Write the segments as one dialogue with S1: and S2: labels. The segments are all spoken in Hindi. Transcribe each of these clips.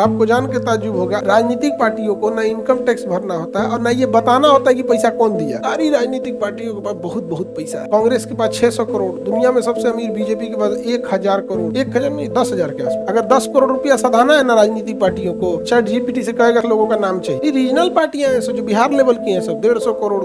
S1: आपको जान के ताज्जुब होगा, राजनीतिक पार्टियों को ना इनकम टैक्स भरना होता है और ना ये बताना होता है कि पैसा कौन दिया। सारी राजनीतिक पार्टियों के पास बहुत बहुत पैसा है। कांग्रेस के पास 600 करोड़, दुनिया में सबसे अमीर बीजेपी के पास 1000 करोड़, 1000 नहीं 10,000 के आसपास। अगर 10 करोड़ रुपया सधाना है ना राजनीतिक पार्टियों को, चैट जीपीटी से कहेगा लोगों का नाम चाहिए। ये रीजनल पार्टियां हैं जो बिहार लेवल की हैं, सब 150 करोड़।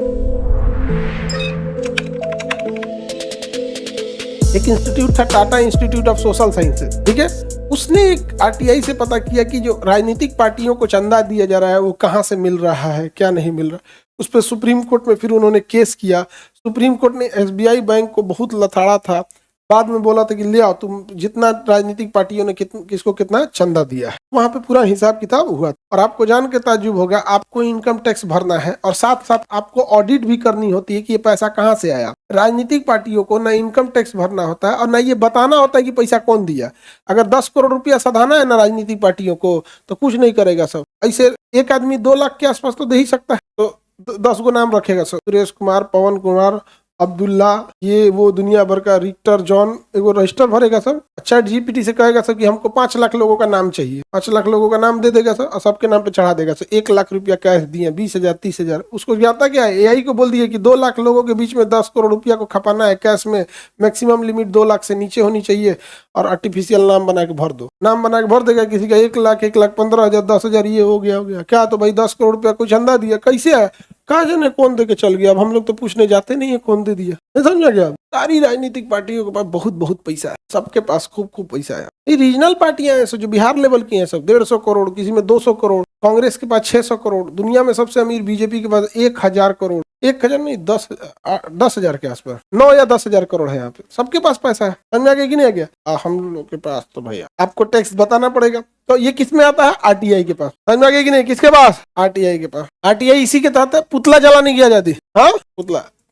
S1: एक इंस्टीट्यूट था, Tata institute of social sciences, ठीक है, उसने एक आरटीआई से पता किया कि जो राजनीतिक पार्टियों को चंदा दिया जा रहा है वो कहाँ से मिल रहा है, क्या नहीं मिल रहा। उस पर सुप्रीम कोर्ट में फिर उन्होंने केस किया। सुप्रीम कोर्ट ने एसबीआई बैंक को बहुत लथाड़ा था, बाद में बोला था कि ले आओ तुम जितना राजनीतिक पार्टियों ने किसको कितना चंदा दिया है। वहां पे पूरा हिसाब किताब हुआ। और आपको जान के ताज्जुब होगा, आपको इनकम टैक्स भरना है और साथ साथ आपको ऑडिट भी करनी होती है कि ये पैसा कहाँ से आया। राजनीतिक पार्टियों को ना इनकम टैक्स भरना होता है और ना ये बताना होता है कि पैसा कौन दिया। अगर 10 करोड़ रुपया सधाना है ना राजनीतिक पार्टियों को तो कुछ नहीं करेगा सब। ऐसे एक आदमी 2 लाख के आसपास तो दे ही सकता है, तो 10 गो नाम रखेगा सब, सुरेश कुमार, पवन कुमार, अब्दुल्ला, ये वो दुनिया भर का रिक्टर, जॉन, एगो रजिस्टर भरेगा सब। चैट जीपीटी से कहेगा सब कि हमको 5 लाख लोगों का नाम चाहिए, 5 लाख लोगों का नाम दे देगा सब और सबके नाम पे चढ़ा देगा सब। 1 लाख रुपया कैश दिए, 20,000 30,000। उसको जाता क्या है, एआई को बोल दिया कि 2 लाख लोगों के बीच में 10 करोड़ रुपया को खपाना है कैश में, मैक्सिमम लिमिट 2 लाख से नीचे होनी चाहिए और आर्टिफिशियल नाम बना के भर दो। नाम बना के भर देगा, किसी का 1 लाख, 1,15,000, 10,000, ये हो गया क्या, तो भाई 10 करोड़ रुपया को चंदा दिया। कैसे है, कहा जाने कौन दे के चल गया। अब हम लोग तो पूछने जाते नहीं है कौन दे दिया, नहीं समझा गया। सारी राजनीतिक पार्टियों के पास बहुत बहुत पैसा है, सबके पास खूब खूब पैसा है। ये रीजनल पार्टियां हैं जो बिहार लेवल की हैं, सब 150 करोड़, किसी में 200 करोड़। कांग्रेस के पास 600 करोड़, दुनिया में सबसे अमीर बीजेपी के पास 1000 करोड़, 1000 नहीं 10,000 के आसपास, 9 या 10,000 करोड़ है यहाँ पे। सबके पास पैसा है, समझ आ गया कि नहीं आ गया। हम लोग के पास तो भैया आपको टैक्स बताना पड़ेगा। तो ये किस में आता है, आरटीआई के पास, समझ आ गया कि नहीं, किसके पास, आरटीआई के पास। आरटीआई इसी के तहत पुतला जलाने की आजादी, हाँ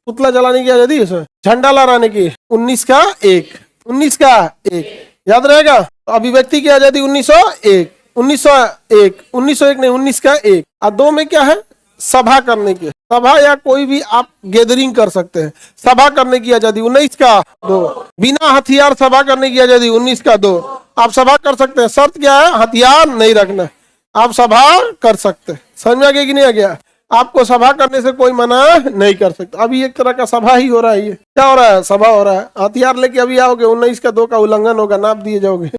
S1: पुतला जलाने की आजादी इसमें, झंडा लहराने की 19 का 1 याद रहेगा। तो अभिव्यक्ति की आजादी 1901 नहीं 19 का 1। और 2 में क्या है, सभा करने की, सभा या कोई भी आप गैदरिंग कर सकते हैं, सभा करने की आजादी 19 का 2। बिना हथियार सभा करने की आजादी 19 का 2। आप सभा कर सकते हैं, शर्त क्या है, हथियार नहीं रखना, आप सभा कर सकते हैं। समझ में आ गया कि नहीं आ गया। आपको सभा करने से कोई मना नहीं कर सकता। अभी एक तरह का सभा ही हो रहा है, ये क्या हो रहा है, सभा हो रहा है। हथियार लेके अभी आओगे 19 का 2 का उल्लंघन होगा, नाप दिए जाओगे।